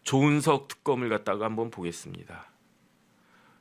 조은석 특검을 갖다가 한번 보겠습니다.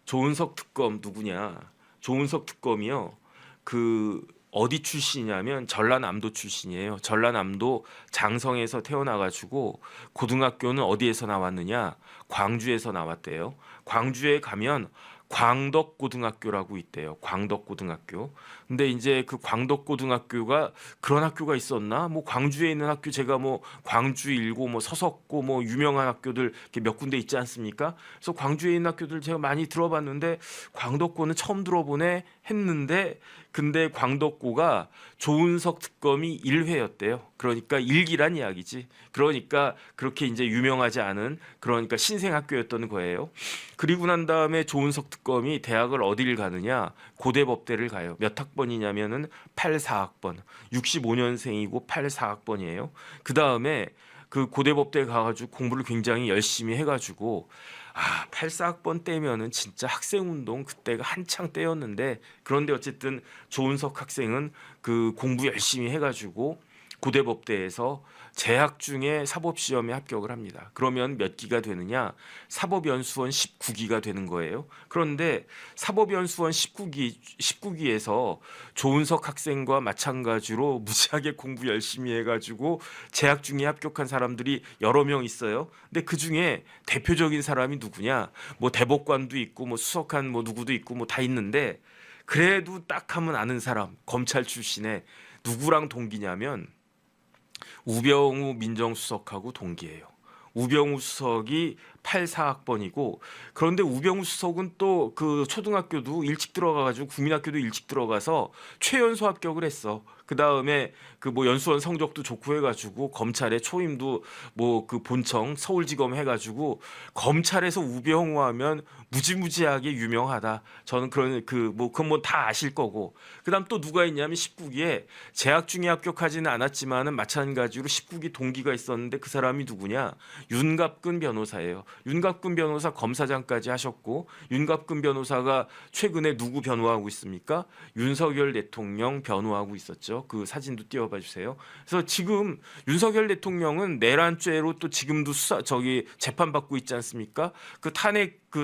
조은석 특검 누구냐? 조은석 특검이요. 그 어디 출신이냐면 전라남도 출신이에요. 전라남도 장성에서 태어나가지고 고등학교는 어디에서 나왔느냐? 광주에서 나왔대요. 광주에 가면 광덕고등학교라고 있대요. 광덕고등학교. 근데 이제 그 광덕고등학교가 그런 학교가 있었나? 뭐 광주에 있는 학교 제가 뭐 광주일고 뭐 서석고 뭐 유명한 학교들 이렇게 몇 군데 있지 않습니까? 그래서 광주에 있는 학교들 제가 많이 들어봤는데 광덕고는 처음 들어보네 했는데 근데 광덕고가 조은석 특검이 1회였대요. 그러니까 일기란 이야기지. 그러니까 그렇게 이제 유명하지 않은 그러니까 신생학교였던 거예요. 그리고 난 다음에 조은석 특검이 대학을 어디를 가느냐? 고대법대를 가요. 몇 학번이냐면은 84학번. 65년생이고 84학번이에요. 그 다음에 그 고대법대 가가지고 공부를 굉장히 열심히 해가지고 84학번 때면은 진짜 학생운동 그때가 한창 때였는데 그런데 어쨌든 조은석 학생은 그 공부 열심히 해가지고 고대법대에서 재학 중에 사법시험에 합격을 합니다. 그러면 몇 기가 되느냐? 사법연수원 19기가 되는 거예요. 그런데 사법연수원 19기에서 조은석 학생과 마찬가지로 무지하게 공부 열심히 해가지고 재학 중에 합격한 사람들이 여러 명 있어요. 근데 그 중에 대표적인 사람이 누구냐? 뭐 대법관도 있고 뭐 수석한 뭐 누구도 있고 뭐 다 있는데 그래도 딱 하면 아는 사람 검찰 출신의 누구랑 동기냐면 우병우 민정수석하고 동기예요. 우병우 수석이 84학번이고 그런데 우병우 수석은 또 그 초등학교도 일찍 들어가가지고 국민학교도 일찍 들어가서 최연소 합격을 했어. 그 다음에 그 뭐 연수원 성적도 좋고 해가지고 검찰에 초임도 뭐 그 본청 서울지검 해가지고 검찰에서 우병우 하면 무지무지하게 유명하다. 저는 그런 그 뭐 그건 뭐 다 아실 거고. 그다음 또 누가 있냐면 19기에 재학 중에 합격하지는 않았지만은 마찬가지로 19기 동기가 있었는데 그 사람이 누구냐? 윤갑근 변호사예요. 윤갑근 변호사 검사장까지 하셨고 윤갑근 변호사가 최근에 누구 변호하고 있습니까? 윤석열 대통령 변호하고 있었죠. 그 사진도 띄워봐 주세요. 그래서 지금 윤석열 대통령은 내란죄로 또 지금도 수사 저기 재판 받고 있지 않습니까? 그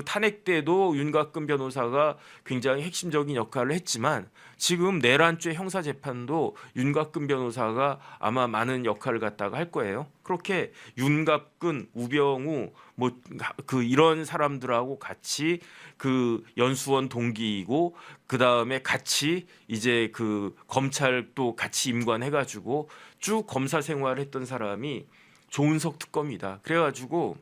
탄핵 때도 윤곽근 변호사가 굉장히 핵심적인 역할을 했지만 지금 내란죄 형사 재판도 윤곽근 변호사가 아마 많은 역할을 갖다가 할 거예요. 그렇게 윤곽근, 우병우 뭐 그 이런 사람들하고 같이 그 연수원 동기이고 그 다음에 같이 이제 그 검찰도 같이 임관해가지고 쭉 검사 생활했던 사람이 조은석 특검이다. 그래가지고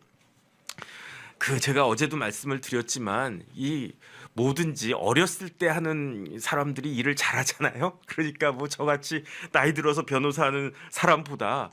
그 제가 어제도 말씀을 드렸지만 이 뭐든지 어렸을 때 하는 사람들이 일을 잘하잖아요. 그러니까 뭐 저같이 나이 들어서 변호사하는 사람보다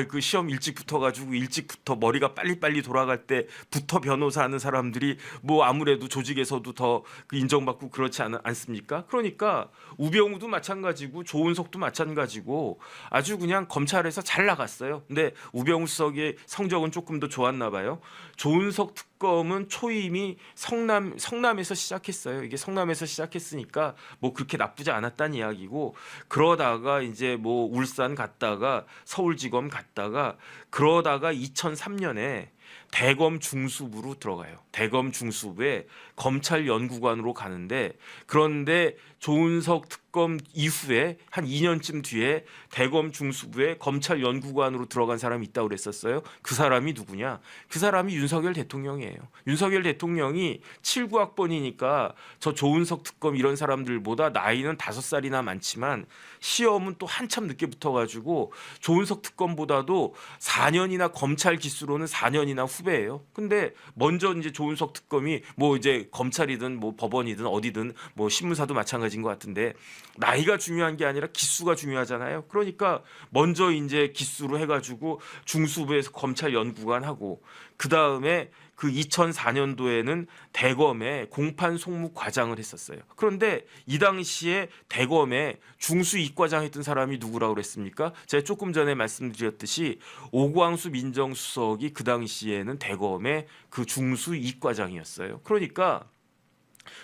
그 시험 일찍 붙어가지고 일찍부터 머리가 빨리빨리 돌아갈 때부터 변호사하는 사람들이 뭐 아무래도 조직에서도 더 그 인정받고 그렇지 않습니까? 그러니까 우병우도 마찬가지고 조은석도 마찬가지고 아주 그냥 검찰에서 잘 나갔어요. 근데 우병우 수석의 성적은 조금 더 좋았나 봐요. 조은석 특검은 초임이 성남에서 시작했어요. 이게 성남에서 시작했으니까 뭐 그렇게 나쁘지 않았다는 이야기고 그러다가 이제 뭐 울산 갔다가 서울지검 갔다가 그러다가 2003년에 대검 중수부로 들어가요. 대검 중수부에 검찰 연구관으로 가는데 그런데 조은석 특검 이후에 한 2년쯤 뒤에 대검 중수부에 검찰 연구관으로 들어간 사람이 있다고 그랬었어요. 그 사람이 누구냐? 그 사람이 윤석열 대통령이에요. 윤석열 대통령이 79학번이니까 저 조은석 특검 이런 사람들보다 나이는 5살이나 많지만 시험은 또 한참 늦게 붙어가지고 조은석 특검보다도 4년이나 검찰 기수로는 4년이나 후배예요. 근데 먼저 이제 조은석 특검이 뭐 이제 검찰이든 뭐 법원이든 어디든 뭐 신문사도 마찬가지인 것 같은데 나이가 중요한 게 아니라 기수가 중요하잖아요. 그러니까 먼저 이제 기수로 해가지고 중수부에서 검찰 연구관 하고 그 다음에 그 2004년도에는 대검에 공판 송무 과장을 했었어요. 그런데 이 당시에 대검에 중수 이과장 했던 사람이 누구라고 그랬습니까? 제가 조금 전에 말씀드렸듯이 오광수 민정수석이 그 당시에는 대검의 그 중수 이과장이었어요. 그러니까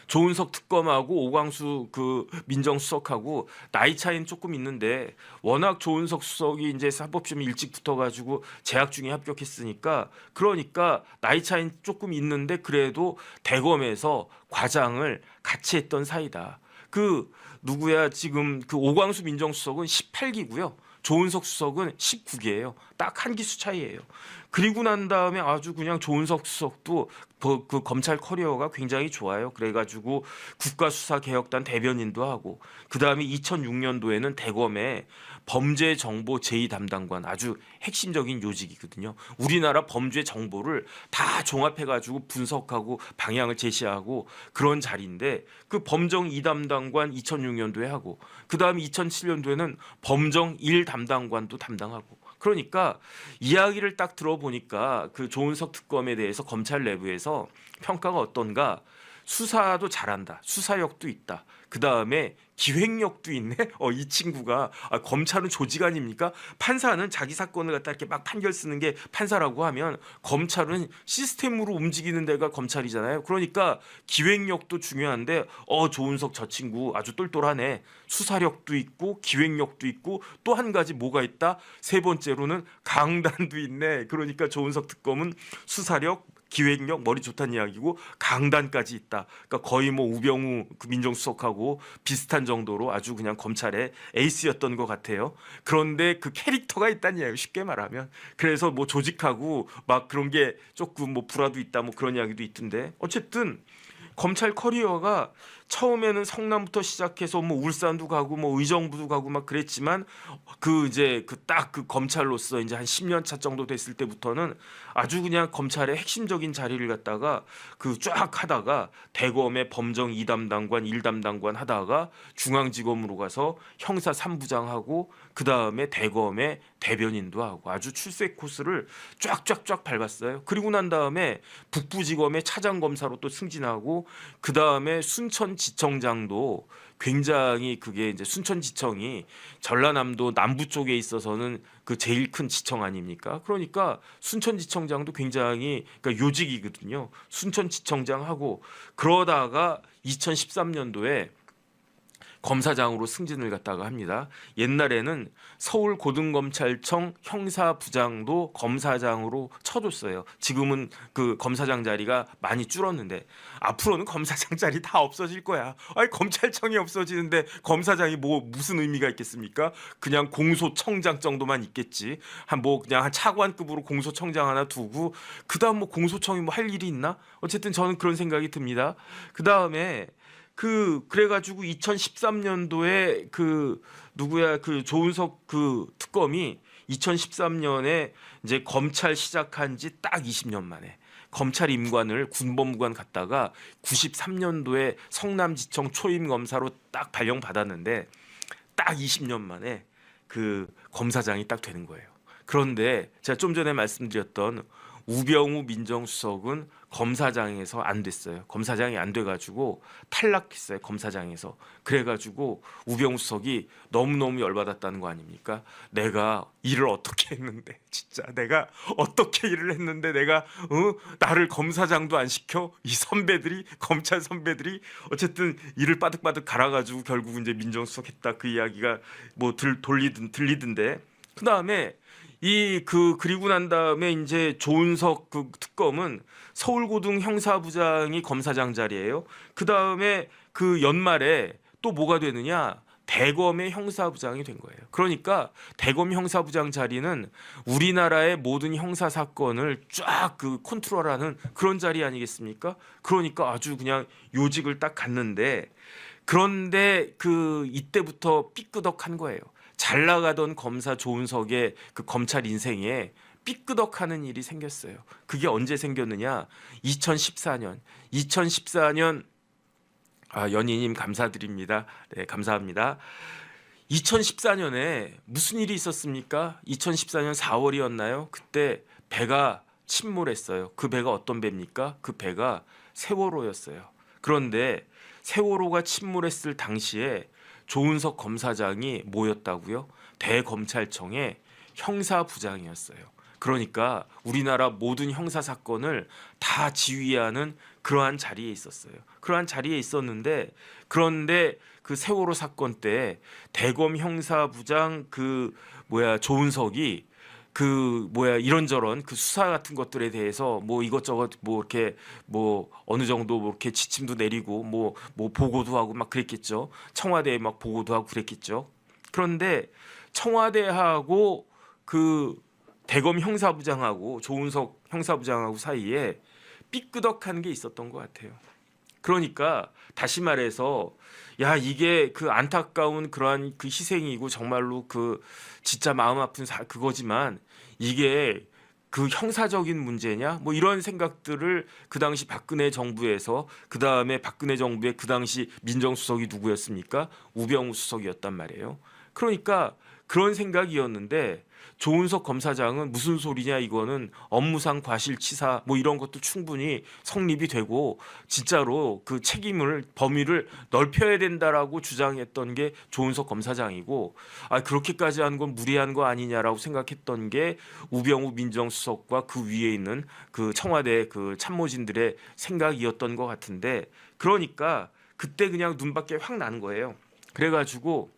조은석 특검하고 오광수 그 민정수석하고 나이 차이는 조금 있는데 워낙 조은석 수석이 이제 사법시험 일찍 붙어가지고 재학 중에 합격했으니까 그러니까 나이 차이는 조금 있는데 그래도 대검에서 과장을 같이 했던 사이다. 그 누구야 지금 그 오광수 민정수석은 18기고요. 조은석 수석은 19기예요. 딱 한 기수 차이예요. 그리고 난 다음에 아주 그냥 조은석 수석도 그 검찰 커리어가 굉장히 좋아요. 그래가지고 국가수사개혁단 대변인도 하고 그 다음에 2006년도에는 대검에 범죄정보 제2담당관 아주 핵심적인 요직이거든요. 우리나라 범죄 정보를 다 종합해가지고 분석하고 방향을 제시하고 그런 자리인데 그 범정 2담당관 2006년도에 하고 그 다음에 2007년도에는 범정 1담당관도 담당하고 그러니까 이야기를 딱 들어보니까 그 조은석 특검에 대해서 검찰 내부에서 평가가 어떤가? 수사도 잘한다. 수사력도 있다. 그 다음에 기획력도 있네. 이 친구가 검찰은 조직 아닙니까? 판사는 자기 사건을 갖다 이렇게 막 판결 쓰는 게 판사라고 하면 검찰은 시스템으로 움직이는 데가 검찰이잖아요. 그러니까 기획력도 중요한데 조은석 저 친구 아주 똘똘하네. 수사력도 있고 기획력도 있고 또 한 가지 뭐가 있다? 세 번째로는 강단도 있네. 그러니까 조은석 특검은 수사력 기획력 머리 좋다는 이야기고 강단까지 있다. 그러니까 거의 뭐 우병우 그 민정수석하고 비슷한 정도로 아주 그냥 검찰의 에이스였던 것 같아요. 그런데 그 캐릭터가 있다는 이야기 쉽게 말하면 그래서 뭐 조직하고 막 그런 게 조금 뭐 불화도 있다 뭐 그런 이야기도 있던데 어쨌든 검찰 커리어가 처음에는 성남부터 시작해서 뭐 울산도 가고 뭐 의정부도 가고 막 그랬지만 그 이제 그 딱 그 검찰로서 이제 한 10년 차 정도 됐을 때부터는 아주 그냥 검찰의 핵심적인 자리를 갖다가 그 쫙 하다가 대검의 범정 2담당관 1담당관 하다가 중앙지검으로 가서 형사 3부장 하고 그 다음에 대검의 대변인도 하고 아주 출세 코스를 쫙쫙쫙 밟았어요. 그리고 난 다음에 북부지검의 차장검사로 또 승진하고 그 다음에 순천지청장도 굉장히 그게 이제 순천지청이 전라남도 남부 쪽에 있어서는 그 제일 큰 지청 아닙니까? 그러니까 순천지청장도 굉장히 그러니까 요직이거든요. 순천지청장하고 그러다가 2013년도에 검사장으로 승진을 갖다가 합니다. 옛날에는 서울고등검찰청 형사부장도 검사장으로 쳐줬어요. 지금은 그 검사장 자리가 많이 줄었는데 앞으로는 검사장 자리 다 없어질 거야. 아니 검찰청이 없어지는데 검사장이 뭐 무슨 의미가 있겠습니까? 그냥 공소청장 정도만 있겠지. 그냥 한 차관급으로 공소청장 하나 두고 그다음 뭐 공소청이 뭐 할 일이 있나? 어쨌든 저는 그런 생각이 듭니다. 그다음에 그래가지고 2013년도에 그 누구야 그 조은석 그 특검이 2013년에 이제 검찰 시작한 지 딱 20년 만에 검찰 임관을 군법무관 갔다가 93년도에 성남지청 초임 검사로 딱 발령 받았는데 딱 20년 만에 그 검사장이 딱 되는 거예요. 그런데 제가 좀 전에 말씀드렸던 우병우 민정수석은 검사장에서 안 됐어요. 검사장이 안 돼가지고 탈락했어요. 검사장에서. 그래가지고 우병우 수석이 너무너무 열받았다는 거 아닙니까? 내가 일을 어떻게 했는데 진짜 내가 어떻게 일을 했는데 내가 나를 검사장도 안 시켜? 이 선배들이 검찰 선배들이 어쨌든 일을 빠득빠득 갈아가지고 결국 이제 민정수석 했다 그 이야기가 뭐 들리던데 그 다음에 그리고 난 다음에 이제 조은석 그 특검은 서울고등 형사부장이 검사장 자리예요. 그 다음에 그 연말에 또 뭐가 되느냐? 대검의 형사부장이 된 거예요. 그러니까 대검 형사부장 자리는 우리나라의 모든 형사 사건을 쫙 그 컨트롤하는 그런 자리 아니겠습니까? 그러니까 아주 그냥 요직을 딱 갔는데 그런데 이때부터 삐끄덕한 거예요. 잘 나가던 검사 조은석의 그 검찰 인생에 삐끄덕하는 일이 생겼어요. 그게 언제 생겼느냐? 2014년. 연희님 감사드립니다. 네, 감사합니다. 2014년에 무슨 일이 있었습니까? 2014년 4월이었나요? 그때 배가 침몰했어요. 그 배가 어떤 배입니까? 그 배가 세월호였어요. 그런데 세월호가 침몰했을 당시에 조은석 검사장이 뭐였다고요? 대검찰청의 형사부장이었어요. 그러니까 우리나라 모든 형사 사건을 다 지휘하는 그러한 자리에 있었어요. 그러한 자리에 있었는데 그런데 그 세월호 사건 때 대검 형사부장 조은석이 이런저런 그 수사 같은 것들에 대해서 뭐 이것저것 뭐 이렇게 뭐 어느 정도 뭐 이렇게 지침도 내리고 뭐 보고도 하고 막 그랬겠죠. 청와대에 막 보고도 하고 그랬겠죠. 그런데 청와대하고 그 대검 형사부장하고 조은석 형사부장하고 사이에 삐끄덕한 게 있었던 것 같아요. 그러니까 다시 말해서 야 이게 그 안타까운 그러한 그 희생이고 정말로 그 진짜 마음 아픈 그거지만 이게 그 형사적인 문제냐 뭐 이런 생각들을 그 당시 박근혜 정부에서 그 다음에 박근혜 정부의 그 당시 민정수석이 누구였습니까? 우병우 수석이었단 말이에요. 그러니까 그런 생각이었는데 조은석 검사장은 무슨 소리냐 이거는 업무상 과실치사 뭐 이런 것도 충분히 성립이 되고 진짜로 그 책임을 범위를 넓혀야 된다라고 주장했던 게 조은석 검사장이고 그렇게까지 하는 건 무리한 거 아니냐라고 생각했던 게 우병우 민정수석과 그 위에 있는 그 청와대 그 참모진들의 생각이었던 것 같은데 그러니까 그때 그냥 눈밖에 확 나는 거예요. 그래가지고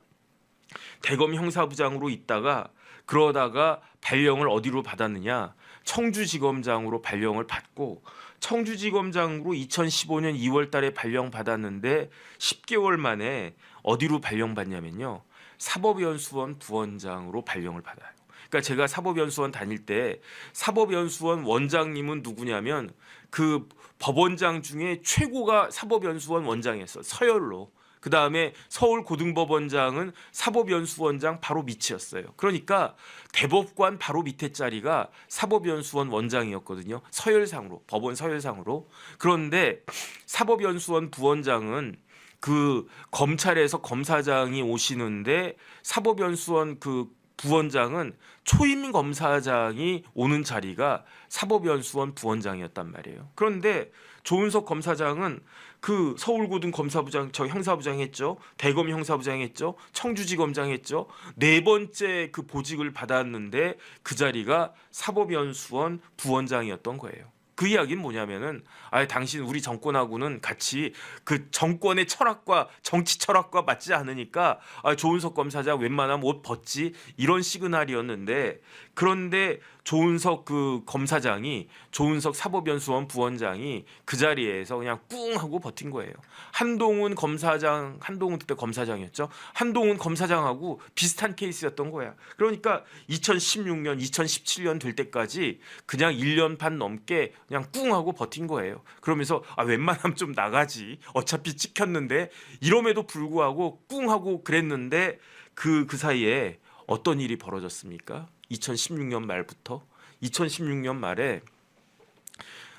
대검 형사부장으로 있다가 그러다가 발령을 어디로 받았느냐? 청주지검장으로 발령을 받고 청주지검장으로 2015년 2월 달에 발령 받았는데 10개월 만에 어디로 발령 받냐면요. 사법연수원 부원장으로 발령을 받아요. 그러니까 제가 사법연수원 다닐 때 사법연수원 원장님은 누구냐면 그 법원장 중에 최고가 사법연수원 원장이었어요. 서열로. 그 다음에 서울고등법원장은 사법연수원장 바로 밑이었어요. 그러니까 대법관 바로 밑에 자리가 사법연수원 원장이었거든요. 서열상으로 법원 서열상으로. 그런데 사법연수원 부원장은 그 검찰에서 검사장이 오시는데 사법연수원 그 부원장은 초임 검사장이 오는 자리가 사법연수원 부원장이었단 말이에요. 그런데 조은석 검사장은 그 서울고등 검사부장 형사부장 했죠. 대검 형사부장 했죠. 청주지검장 했죠. 네 번째 그 보직을 받았는데 그 자리가 사법연수원 부원장이었던 거예요. 그 이야기는 뭐냐면은 당신 우리 정권하고는 같이 그 정권의 철학과 정치 철학과 맞지 않으니까 조은석 검사장 웬만하면 옷 벗지 이런 시그널이었는데 그런데 조은석 그 검사장이 조은석 사법연수원 부원장이 그 자리에서 그냥 꿍 하고 버틴 거예요. 한동훈 그때 검사장이었죠. 한동훈 검사장하고 비슷한 케이스였던 거야. 그러니까 2016년, 2017년 될 때까지 그냥 1년 반 넘게 그냥 꿍 하고 버틴 거예요. 그러면서 웬만하면 좀 나가지. 어차피 찍혔는데 이럼에도 불구하고 꿍 하고 그랬는데 그 사이에 어떤 일이 벌어졌습니까? 2016년 말부터 2016년 말에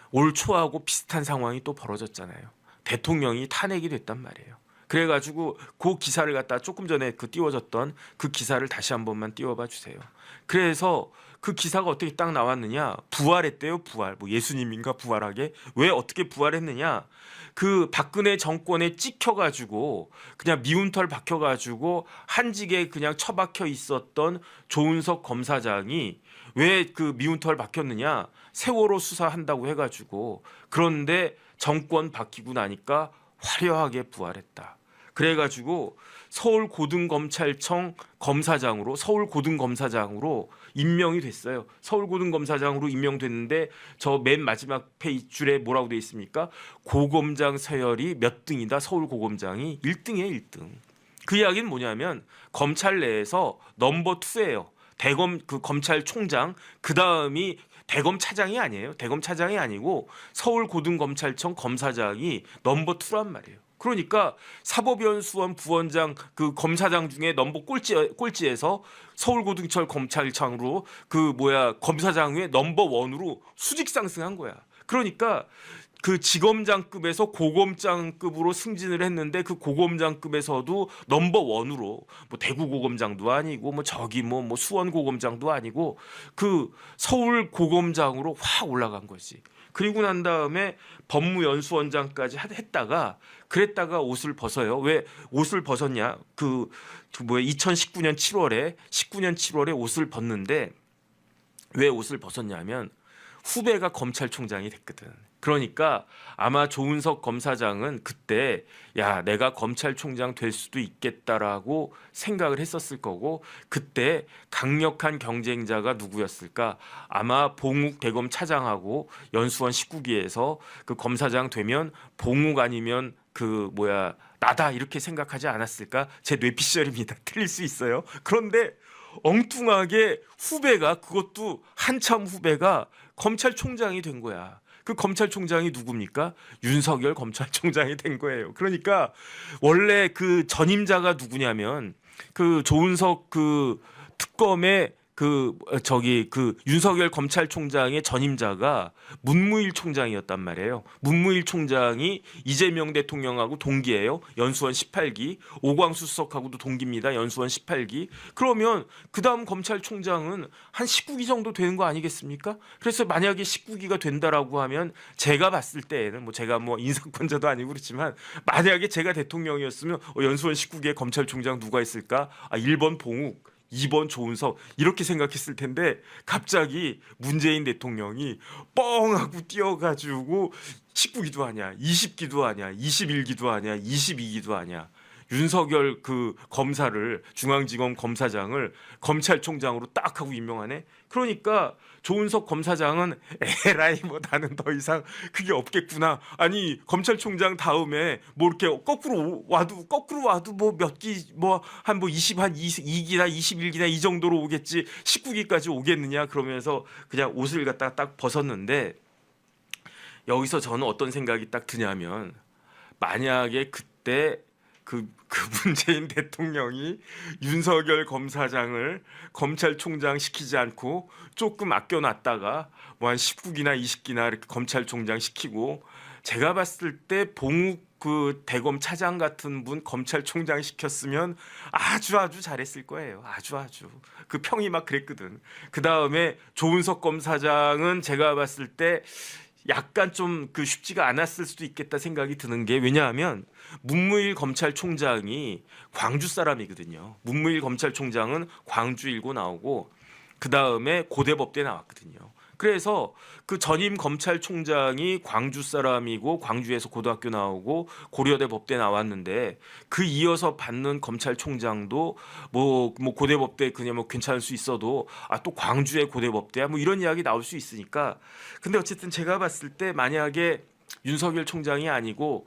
올 초하고 비슷한 상황이 또 벌어졌잖아요. 대통령이 탄핵이 됐단 말이에요. 그래가지고 그 기사를 갖다 조금 전에 그 띄워졌던 그 기사를 다시 한 번만 띄워봐 주세요. 그래서 그 기사가 어떻게 딱 나왔느냐? 부활했대요. 부활. 뭐 예수님인가 부활하게? 왜 어떻게 부활했느냐? 그 박근혜 정권에 찍혀가지고 그냥 미운 털 박혀가지고 한직에 그냥 처박혀 있었던 조은석 검사장이 왜 그 미운 털 박혔느냐? 세월호 수사한다고 해가지고 그런데 정권 바뀌고 나니까 화려하게 부활했다. 그래가지고 서울고등검찰청 검사장으로 서울고등검사장으로 임명이 됐어요. 서울고등검사장으로 임명됐는데 저 맨 마지막 페이지줄에 뭐라고 돼 있습니까? 고검장 서열이 몇 등이다. 서울고검장이 1등이에요. 1등. 그 이야기는 뭐냐면 검찰 내에서 넘버 2예요. 대검 그 검찰총장 그 다음이 대검 차장이 아니에요. 대검 차장이 아니고 서울고등검찰청 검사장이 넘버 2란 말이에요. 그러니까 사법연수원 부원장 그 검사장 중에 넘버 꼴찌에서 서울고등철 검찰청으로 검사장 외 넘버 1으로 수직 상승한 거야. 그러니까 그 지검장급에서 고검장급으로 승진을 했는데 그 고검장급에서도 넘버 1으로 뭐 대구 고검장도 아니고 뭐 저기 뭐 수원 고검장도 아니고 그 서울 고검장으로 확 올라간 거지. 그리고 난 다음에 법무연수원장까지 그랬다가 옷을 벗어요. 왜 옷을 벗었냐? 2019년 7월에 옷을 벗는데 왜 옷을 벗었냐면 후배가 검찰총장이 됐거든. 그러니까 아마 조은석 검사장은 그때 야 내가 검찰총장 될 수도 있겠다라고 생각을 했었을 거고, 그때 강력한 경쟁자가 누구였을까? 아마 봉욱 대검 차장하고 연수원 19기에서 그 검사장 되면 봉욱 아니면 그 뭐야 나다 이렇게 생각하지 않았을까? 제 뇌피셜입니다. 틀릴 수 있어요. 그런데 엉뚱하게 후배가, 그것도 한참 후배가 검찰총장이 된 거야. 그 검찰총장이 누굽니까? 윤석열 검찰총장이 된 거예요. 그러니까 원래 그 전임자가 누구냐면 그 조은석 그 특검의 그 윤석열 검찰총장의 전임자가 문무일 총장이었단 말이에요. 문무일 총장이 이재명 대통령하고 동기예요. 연수원 18기. 오광수 수석하고도 동기입니다. 연수원 18기. 그러면 그다음 검찰총장은 한 19기 정도 되는 거 아니겠습니까? 그래서 만약에 19기가 된다라고 하면 제가 봤을 때에는 뭐 제가 뭐 인사권자도 아니고 그렇지만 만약에 제가 대통령이었으면 연수원 19기에 검찰총장 누가 있을까? 1번 봉욱, 2번 조은석 이렇게 생각했을 텐데 갑자기 문재인 대통령이 뻥 하고 뛰어가지고 19기도 아니야, 20기도 아니야, 21기도 아니야, 22기도 아니야. 윤석열 그 검사를, 중앙지검 검사장을 검찰총장으로 딱 하고 임명하네. 그러니까 조은석 검사장은 에라이 뭐 나는 더 이상 그게 없겠구나. 아니 검찰총장 다음에 뭐 이렇게 거꾸로 와도 뭐 몇 기 뭐 한 뭐 22기나 21기나 이 정도로 오겠지 19기까지 오겠느냐 그러면서 그냥 옷을 갖다가 딱 벗었는데, 여기서 저는 어떤 생각이 딱 드냐면 만약에 그때 그 문재인 대통령이 윤석열 검사장을 검찰총장 시키지 않고 조금 아껴놨다가 뭐 한 19기나 20기나 이렇게 검찰총장 시키고, 제가 봤을 때 봉욱 그 대검 차장 같은 분 검찰총장 시켰으면 아주 잘했을 거예요. 아주 그 평이 막 그랬거든. 그 다음에 조은석 검사장은 제가 봤을 때 약간 좀 그 쉽지가 않았을 수도 있겠다 생각이 드는 게, 왜냐하면 문무일 검찰총장이 광주 사람이거든요. 문무일 검찰총장은 광주 일고 나오고 그 다음에 고대법대 나왔거든요. 그래서 그 전임 검찰총장이 광주 사람이고 광주에서 고등학교 나오고 고려대 법대 나왔는데, 그 이어서 받는 검찰총장도 뭐 고대법대 그냥 뭐 괜찮을 수 있어도 또 광주의 고대법대야 뭐 이런 이야기 나올 수 있으니까. 근데 어쨌든 제가 봤을 때 만약에 윤석열 총장이 아니고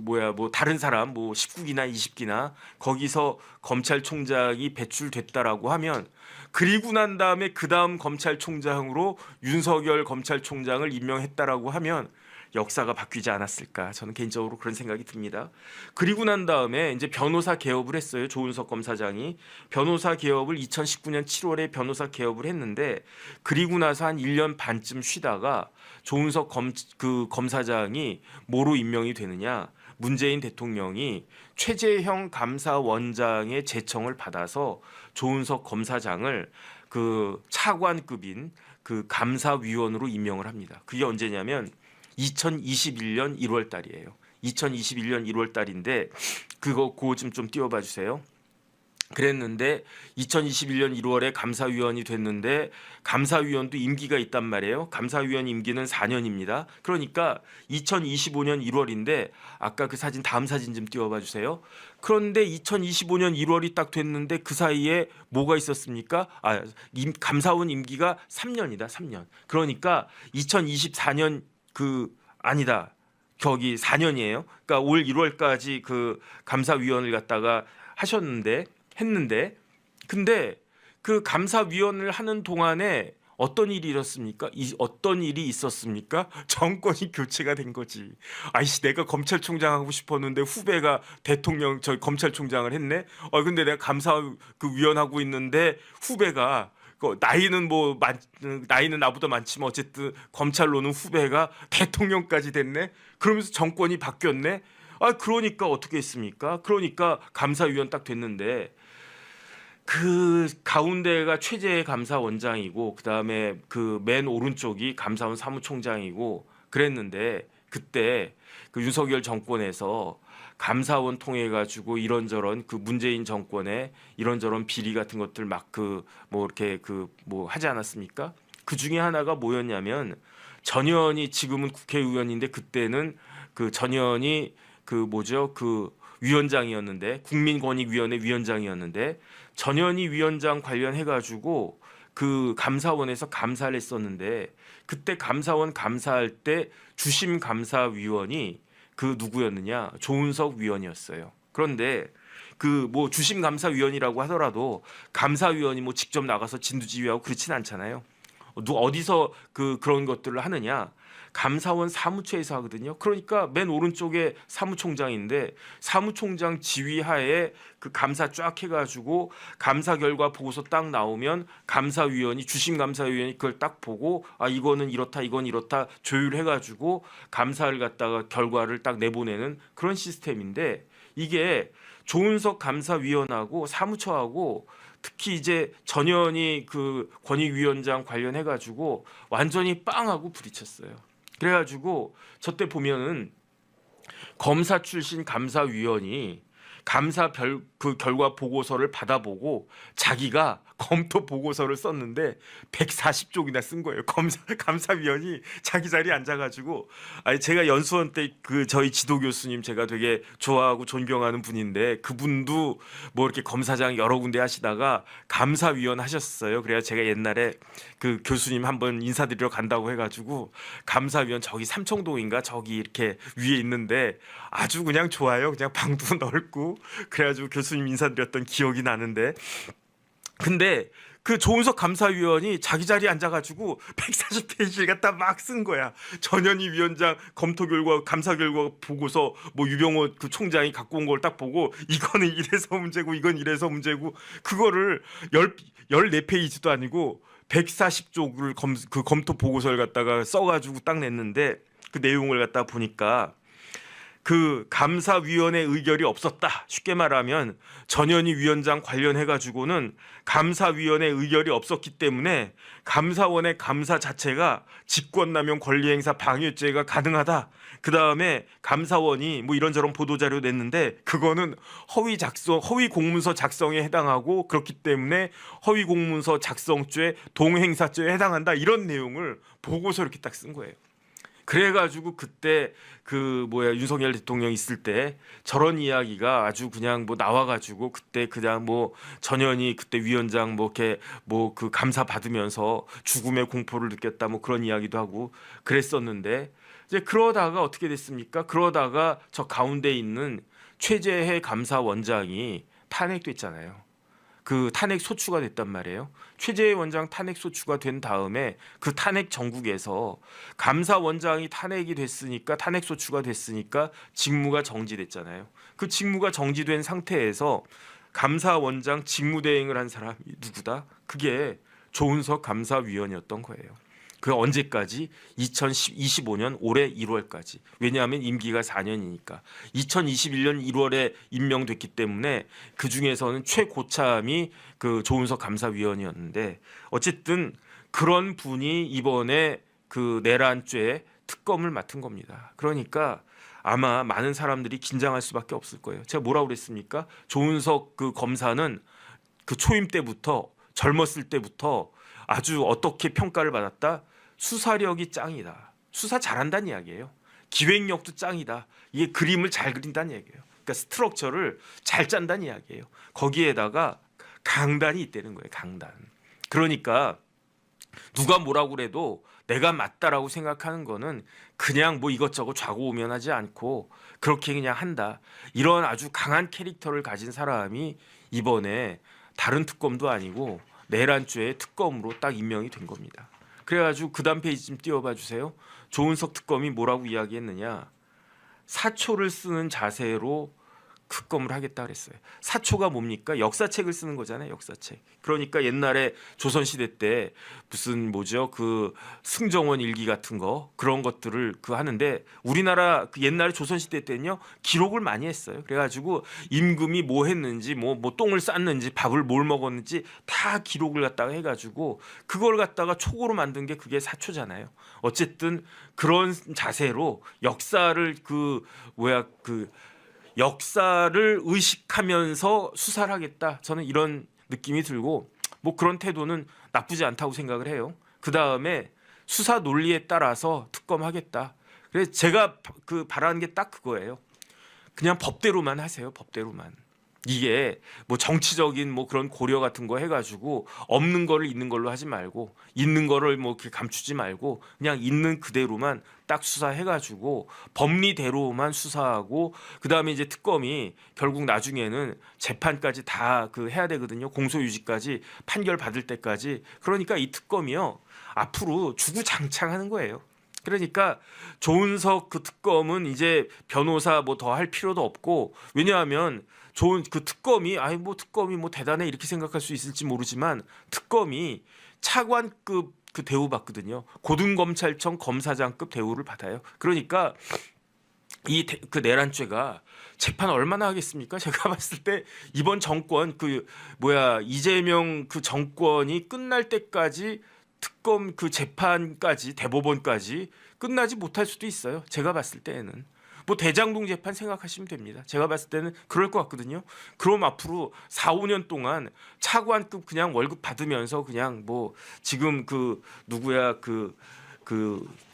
뭐 다른 사람 뭐 19기나 20기나 거기서 검찰총장이 배출됐다라고 하면, 그리고 난 다음에 그 다음 검찰총장으로 윤석열 검찰총장을 임명했다라고 하면 역사가 바뀌지 않았을까, 저는 개인적으로 그런 생각이 듭니다. 그리고 난 다음에 이제 변호사 개업을 했어요. 조은석 검사장이 변호사 개업을 2019년 7월에 변호사 개업을 했는데, 그리고 나서 한 1년 반쯤 쉬다가 조은석 검사장이 뭐로 임명이 되느냐, 문재인 대통령이 최재형 감사원장의 제청을 받아서 조은석 검사장을 그 차관급인 그 감사위원으로 임명을 합니다. 그게 언제냐면 2021년 1월 달이에요. 2021년 1월 달인데 그거 좀 띄워봐 주세요. 그랬는데 2021년 1월에 감사위원이 됐는데, 감사위원도 임기가 있단 말이에요. 감사위원 임기는 4년입니다. 그러니까 2025년 1월인데 아까 그 사진, 다음 사진 좀 띄워봐 주세요. 그런데 2025년 1월이 딱 됐는데 그 사이에 뭐가 있었습니까? 감사원 임기가 3년이다. 3년. 그러니까 2024년 아니다. 거기 4년이에요. 그러니까 올 1월까지 그 감사위원을 갖다가 했는데 근데 그 감사위원을 하는 동안에 어떤 일이 있었습니까? 정권이 교체가 된 거지. 아이씨, 내가 검찰총장 하고 싶었는데 후배가 검찰총장을 했네. 근데 내가 위원 하고 있는데 후배가 나이는 나보다 많지만 어쨌든 검찰로는 후배가 대통령까지 됐네. 그러면서 정권이 바뀌었네. 그러니까 어떻게 했습니까? 그러니까 감사위원 딱 됐는데 그 가운데가 최재 감사원장이고 그 다음에 그 맨 오른쪽이 감사원 사무총장이고 그랬는데, 그때 그 윤석열 정권에서 감사원 통해 가지고 이런저런 그 문재인 정권의 이런저런 비리 같은 것들 막 그 뭐 이렇게 그 뭐 하지 않았습니까? 그 중에 하나가 뭐였냐면 전현희 지금은 국회의원인데 그때는 그 전현희 그 뭐죠? 그 위원장이었는데 국민권익위원회 위원장이었는데 전현희 위원장 관련해 가지고 그 감사원에서 감사를 했었는데 그때 감사원 감사할 때 주심 감사위원이 그 누구였느냐? 조은석 위원이었어요. 그런데 그 뭐 주심 감사위원이라고 하더라도 감사위원이 뭐 직접 나가서 진두지휘하고 그렇진 않잖아요. 어디서 그런 것들을 하느냐? 감사원 사무처에서 하거든요. 그러니까 맨 오른쪽에 사무총장인데 사무총장 지휘하에 그 감사 쫙 해가지고 감사 결과 보고서 딱 나오면 감사위원이 주심 감사위원이 그걸 딱 보고 아 이거는 이렇다 이건 이렇다 조율해가지고 감사를 갖다가 결과를 딱 내보내는 그런 시스템인데 이게 조은석 감사위원하고 사무처하고 특히 이제 전현희 그 권익위원장 관련해 가지고 완전히 빵하고 부딪혔어요. 그래가지고 저때 보면은 검사 출신 감사위원이 감사 그 결과 보고서를 받아보고 자기가 검토 보고서를 썼는데 140쪽이나 쓴 거예요. 감사위원이 자기 자리에 앉아가지고 아니 제가 연수원 때 그 저희 지도 교수님 제가 되게 좋아하고 존경하는 분인데 그분도 뭐 이렇게 검사장 여러 군데 하시다가 감사위원 하셨어요. 그래야 제가 옛날에 그 교수님 한번 인사드리러 간다고 해가지고 감사위원 저기 삼청동인가 저기 이렇게 위에 있는데 아주 그냥 좋아요. 그냥 방도 넓고 그래가지고 교수님 인사드렸던 기억이 나는데 근데 그 조은석 감사위원이 자기 자리에 앉아가지고 140페이지를 갖다 막 쓴 거야. 전현희 위원장 검토 결과 감사 결과 보고서 뭐 유병호 그 총장이 갖고 온 걸 딱 보고 이거는 이래서 문제고 이건 이래서 문제고 그거를 14페이지도 아니고 140쪽을 그 검토 보고서를 갖다가 써가지고 딱 냈는데 그 내용을 갖다 보니까 그 감사위원회 의결이 없었다. 쉽게 말하면 전현희 위원장 관련해 가지고는 감사위원회 의결이 없었기 때문에 감사원의 감사 자체가 직권남용 권리행사 방해죄가 가능하다. 그 다음에 감사원이 뭐 이런저런 보도자료 냈는데 그거는 허위 공문서 작성에 해당하고 그렇기 때문에 허위 공문서 작성죄, 동행사죄에 해당한다. 이런 내용을 보고서 이렇게 딱 쓴 거예요. 그래가지고 그때 윤석열 대통령 있을 때 저런 이야기가 아주 그냥 뭐 나와가지고 그때 그냥 뭐 전현희 그때 위원장 뭐 이렇게 뭐 그 감사 받으면서 죽음의 공포를 느꼈다 뭐 그런 이야기도 하고 그랬었는데 이제 그러다가 어떻게 됐습니까? 그러다가 저 가운데 있는 최재해 감사원장이 탄핵됐잖아요. 그 탄핵 소추가 됐단 말이에요. 최재해 원장 탄핵 소추가 된 다음에 그 탄핵 정국에서 감사원장이 탄핵이 됐으니까 탄핵 소추가 됐으니까 직무가 정지됐잖아요. 그 직무가 정지된 상태에서 감사원장 직무대행을 한 사람이 누구다? 그게 조은석 감사위원이었던 거예요. 그 언제까지? 2025년 올해 1월까지. 왜냐하면 임기가 4년이니까. 2021년 1월에 임명됐기 때문에 그 중에서는 최고참이 그 조은석 감사위원이었는데 어쨌든 그런 분이 이번에 그 내란죄 특검을 맡은 겁니다. 그러니까 아마 많은 사람들이 긴장할 수밖에 없을 거예요. 제가 뭐라고 그랬습니까? 조은석 그 검사는 그 초임 때부터 젊었을 때부터 아주 어떻게 평가를 받았다? 수사력이 짱이다. 수사 잘한다는 이야기예요. 기획력도 짱이다. 이게 그림을 잘 그린다는 얘기예요. 그러니까 스트럭처를 잘 짠다는 이야기예요. 거기에다가 강단이 있다는 거예요. 강단. 그러니까 누가 뭐라고 그래도 내가 맞다라고 생각하는 거는 그냥 뭐 이것저것 좌고우면하지 않고 그렇게 그냥 한다. 이런 아주 강한 캐릭터를 가진 사람이 이번에 다른 특검도 아니고 내란죄의 특검으로 딱 임명이 된 겁니다. 그래가지고 그 다음 페이지 좀 띄워봐 주세요. 조은석 특검이 뭐라고 이야기했느냐. 사초를 쓰는 자세로 특검을 하겠다 그랬어요. 사초가 뭡니까? 역사책을 쓰는 거잖아요. 역사책. 그러니까 옛날에 조선시대 때 무슨 뭐죠? 그 승정원 일기 같은 거 그런 것들을 그 하는데 우리나라 그 옛날에 조선시대 때는요 기록을 많이 했어요. 그래가지고 임금이 뭐 했는지 뭐 똥을 쌌는지 밥을 뭘 먹었는지 다 기록을 갖다가 해가지고 그걸 갖다가 촉으로 만든 게 그게 사초잖아요. 어쨌든 그런 자세로 역사를 역사를 의식하면서 수사를 하겠다. 저는 이런 느낌이 들고 뭐 그런 태도는 나쁘지 않다고 생각을 해요. 그 다음에 수사 논리에 따라서 특검하겠다. 그래서 제가 그 바라는 게 딱 그거예요. 그냥 법대로만 하세요. 법대로만. 이게 뭐 정치적인 뭐 그런 고려 같은 거 해가지고 없는 거를 있는 걸로 하지 말고 있는 거를 뭐 이렇게 감추지 말고 그냥 있는 그대로만 딱 수사해가지고 법리대로만 수사하고 그 다음에 이제 특검이 결국 나중에는 재판까지 다 그 해야 되거든요. 공소유지까지 판결 받을 때까지. 그러니까 이 특검이요 앞으로 주구장창하는 거예요. 그러니까 조은석 그 특검은 이제 변호사 뭐 더 할 필요도 없고 왜냐하면 좋은 그 특검이 아니 뭐 특검이 뭐 대단해 이렇게 생각할 수 있을지 모르지만 특검이 차관급 그 대우 받거든요. 고등검찰청 검사장급 대우를 받아요. 그러니까 이 그 내란죄가 재판 얼마나 하겠습니까? 제가 봤을 때 이번 정권 그 뭐야 이재명 그 정권이 끝날 때까지 특검 그 재판까지 대법원까지 끝나지 못할 수도 있어요. 제가 봤을 때에는 뭐 대장동 재판 생각하시면 됩니다. 제가 봤을 때는 그럴 것 같거든요. 그럼 앞으로 4, 5년 동안 차관급 그냥 월급 받으면서 그냥 뭐 지금 그 누구야 그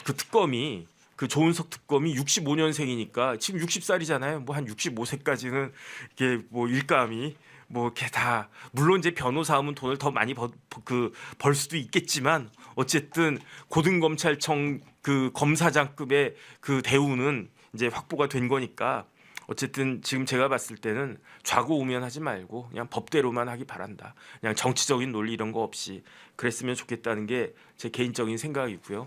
특검이 그 조은석 특검이 65년생이니까 지금 60살이잖아요. 뭐 한 65세까지는 이게 뭐 일감이 뭐 이렇게 다 물론 이제 변호사 하면 돈을 더 많이 벌 수도 있겠지만 어쨌든 고등검찰청 그 검사장급의 그 대우는 이제 확보가 된 거니까 어쨌든 지금 제가 봤을 때는 좌고우면하지 말고 그냥 법대로만 하기 바란다. 그냥 정치적인 논리 이런 거 없이 그랬으면 좋겠다는 게 제 개인적인 생각이고요.